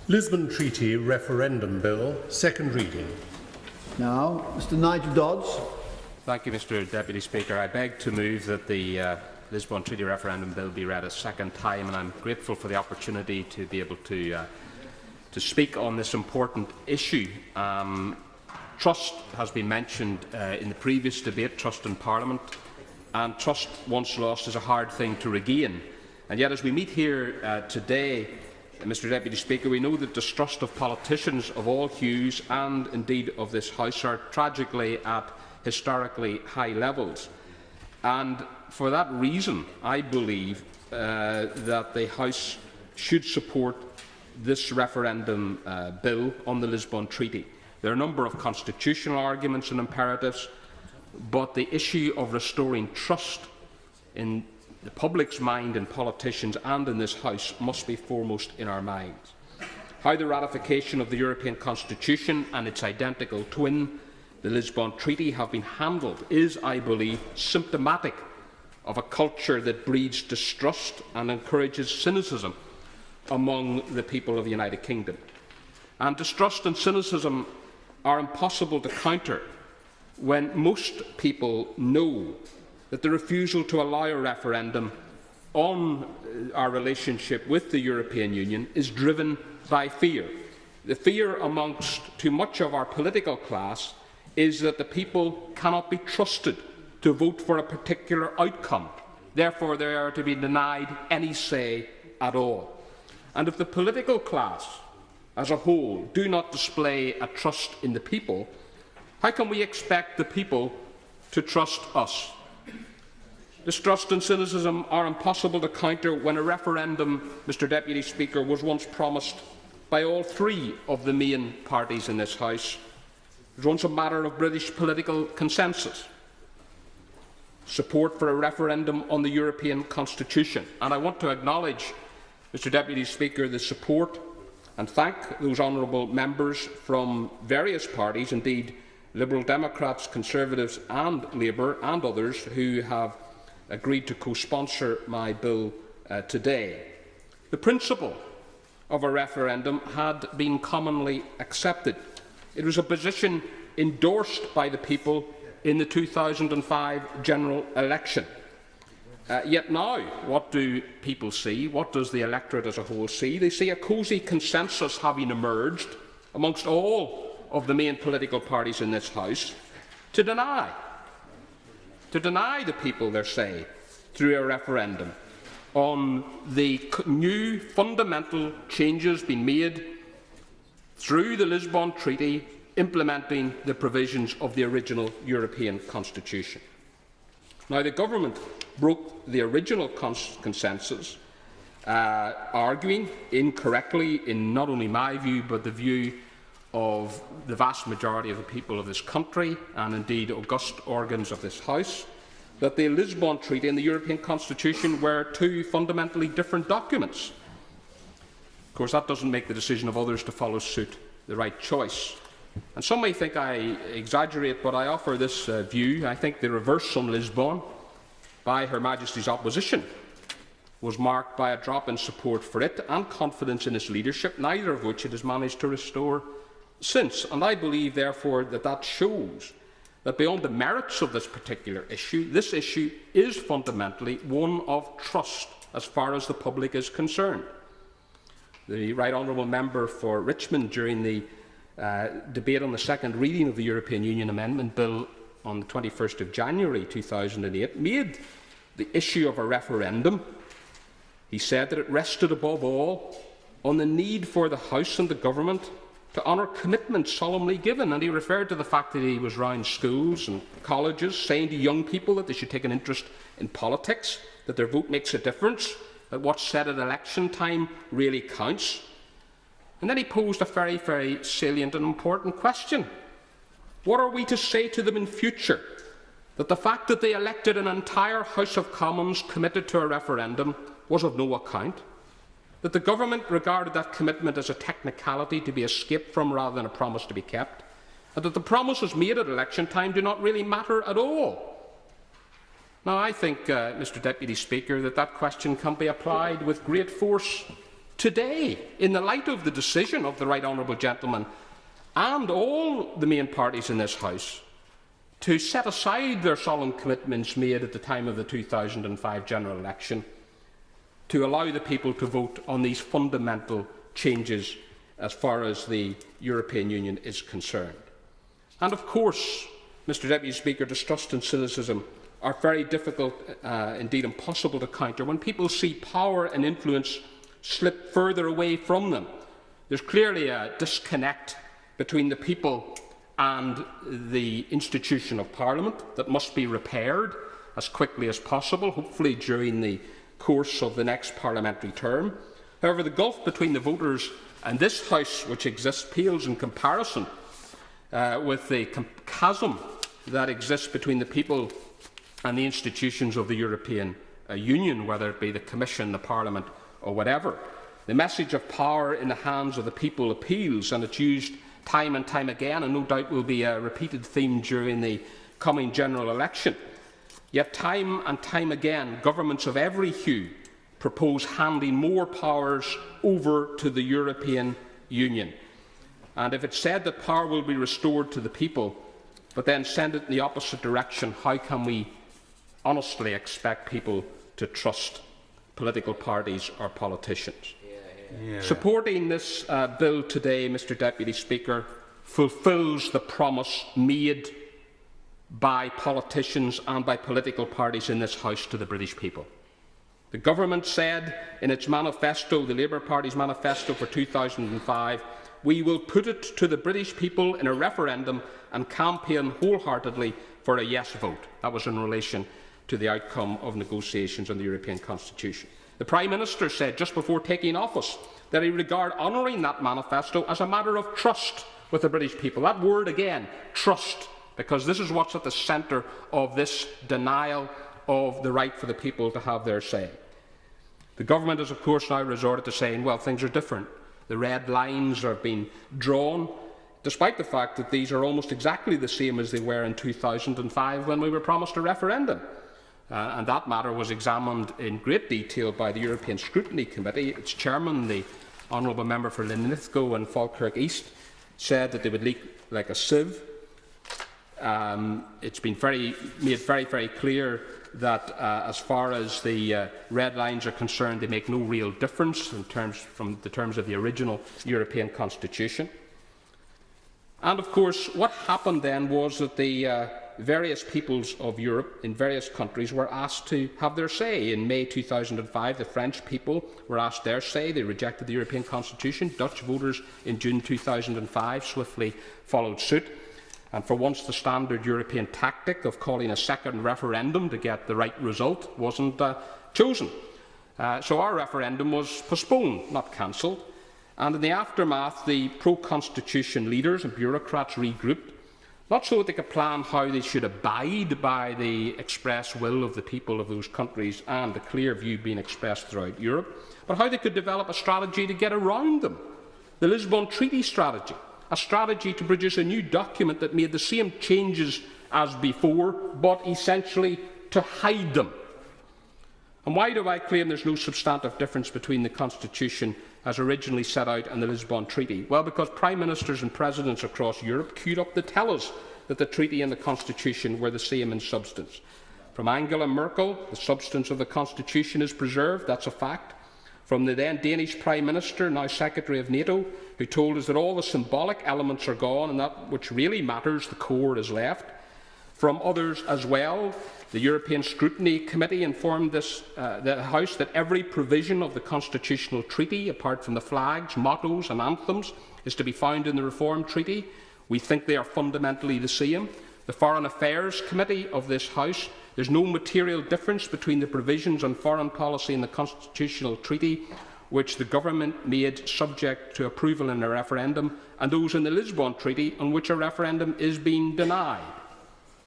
Lisbon Treaty Referendum Bill, second reading. Now, Mr. Nigel Dodds. Thank you, Mr. Deputy Speaker. I beg to move that the Lisbon Treaty Referendum Bill be read a second time, and I'm grateful for the opportunity to be able to speak on this important issue. Trust has been mentioned in the previous debate, trust in Parliament, and trust once lost is a hard thing to regain. And yet, as we meet here today, Mr. Deputy Speaker, we know that distrust of politicians of all hues and indeed of this House are tragically at historically high levels. And for that reason, I believe that the House should support this referendum bill on the Lisbon Treaty. There are a number of constitutional arguments and imperatives, but the issue of restoring trust in the public's mind in politicians and in this House must be foremost in our minds. How the ratification of the European Constitution and its identical twin, the Lisbon Treaty, have been handled is, I believe, symptomatic of a culture that breeds distrust and encourages cynicism among the people of the United Kingdom. And distrust and cynicism are impossible to counter when most people know that the refusal to allow a referendum on our relationship with the European Union is driven by fear. The fear amongst too much of our political class is that the people cannot be trusted to vote for a particular outcome. Therefore, they are to be denied any say at all. And if the political class as a whole do not display a trust in the people, how can we expect the people to trust us? Distrust and cynicism are impossible to counter when a referendum, Mr. Deputy Speaker, was once promised by all three of the main parties in this House. It was once a matter of British political consensus. Support for a referendum on the European Constitution. And I want to acknowledge, Mr. Deputy Speaker, the support and thank those honourable members from various parties, indeed Liberal Democrats, Conservatives and Labour and others, who have agreed to co-sponsor my bill today. The principle of a referendum had been commonly accepted. It was a position endorsed by the people in the 2005 general election. Yet now, what do people see? What does the electorate as a whole see? They see a cosy consensus having emerged amongst all of the main political parties in this House to deny the people their say through a referendum on the new fundamental changes being made through the Lisbon Treaty implementing the provisions of the original European Constitution. Now, the government broke the original consensus, arguing incorrectly, in not only my view but the view of the vast majority of the people of this country and indeed august organs of this House, that the Lisbon Treaty and the European Constitution were two fundamentally different documents. Of course, that doesn't make the decision of others to follow suit the right choice. And some may think I exaggerate, but I offer this view. I think the reverse on Lisbon by Her Majesty's opposition was marked by a drop in support for it and confidence in its leadership, neither of which it has managed to restore since. And I believe, therefore, that that shows that beyond the merits of this particular issue, this issue is fundamentally one of trust as far as the public is concerned. The Right Honourable Member for Richmond, during the debate on the second reading of the European Union Amendment Bill on the 21st of January 2008, made the issue of a referendum. He said that it rested above all on the need for the House and the Government to honour commitments solemnly given, and he referred to the fact that he was round schools and colleges saying to young people that they should take an interest in politics, that their vote makes a difference, that what's said at election time really counts. And then he posed a very, very salient and important question. What are we to say to them in future? That the fact that they elected an entire House of Commons committed to a referendum was of no account? That the government regarded that commitment as a technicality to be escaped from rather than a promise to be kept? And that the promises made at election time do not really matter at all? Now, I think, Mr. Deputy Speaker, that that question can be applied with great force today, in the light of the decision of the right honourable gentleman and all the main parties in this House, to set aside their solemn commitments made at the time of the 2005 general election, to allow the people to vote on these fundamental changes as far as the European Union is concerned. And of course, Mr Deputy Speaker, distrust and cynicism are very difficult, indeed impossible to counter. When people see power and influence slip further away from them, there's clearly a disconnect between the people and the institution of Parliament that must be repaired as quickly as possible, hopefully during the course of the next parliamentary term. However, the gulf between the voters and this House which exists pales in comparison with the chasm that exists between the people and the institutions of the European Union, whether it be the Commission, the Parliament or whatever. The message of power in the hands of the people appeals, and it's used time and time again, and no doubt will be a repeated theme during the coming general election. Yet time and time again, governments of every hue propose handing more powers over to the European Union. And if it's said that power will be restored to the people, but then send it in the opposite direction, how can we honestly expect people to trust political parties or politicians? Supporting this bill today, Mr Deputy Speaker, fulfils the promise made by politicians and by political parties in this House to the British people. The government said in its manifesto, the Labour Party's manifesto for 2005, we will put it to the British people in a referendum and campaign wholeheartedly for a yes vote. That was in relation to the outcome of negotiations on the European Constitution. The Prime Minister said just before taking office that he regarded honouring that manifesto as a matter of trust with the British people. That word again, trust, because this is what's at the centre of this denial of the right for the people to have their say. The government has, of course, now resorted to saying, well, things are different. The red lines are being drawn, despite the fact that these are almost exactly the same as they were in 2005 when we were promised a referendum. And that matter was examined in great detail by the European Scrutiny Committee. Its chairman, the honourable member for Linlithgow and Falkirk East, said that they would leak like a sieve. It's been made very clear that as far as the red lines are concerned, they make no real difference from the terms of the original European Constitution. And of course, what happened then was that the various peoples of Europe in various countries were asked to have their say. In May 2005, the French people were asked their say. They rejected the European Constitution. Dutch voters in June 2005 swiftly followed suit. And for once, the standard European tactic of calling a second referendum to get the right result wasn't chosen. So our referendum was postponed, not cancelled. And in the aftermath, the pro-constitution leaders and bureaucrats regrouped, not so that they could plan how they should abide by the express will of the people of those countries and the clear view being expressed throughout Europe, but how they could develop a strategy to get around them. The Lisbon Treaty strategy, a strategy to produce a new document that made the same changes as before, but essentially to hide them. And why do I claim there is no substantive difference between the Constitution as originally set out and the Lisbon Treaty? Well, because Prime Ministers and Presidents across Europe queued up to tell us that the Treaty and the Constitution were the same in substance. From Angela Merkel, the substance of the Constitution is preserved, that's a fact. From the then Danish Prime Minister, now Secretary of NATO, who told us that all the symbolic elements are gone and that which really matters, the core, is left. From others as well, the European Scrutiny Committee informed the House that every provision of the Constitutional Treaty, apart from the flags, mottos and anthems, is to be found in the Reformed Treaty. We think they are fundamentally the same. The Foreign Affairs Committee of this House, there is no material difference between the provisions on foreign policy in the Constitutional Treaty, which the government made subject to approval in a referendum, and those in the Lisbon Treaty, on which a referendum is being denied.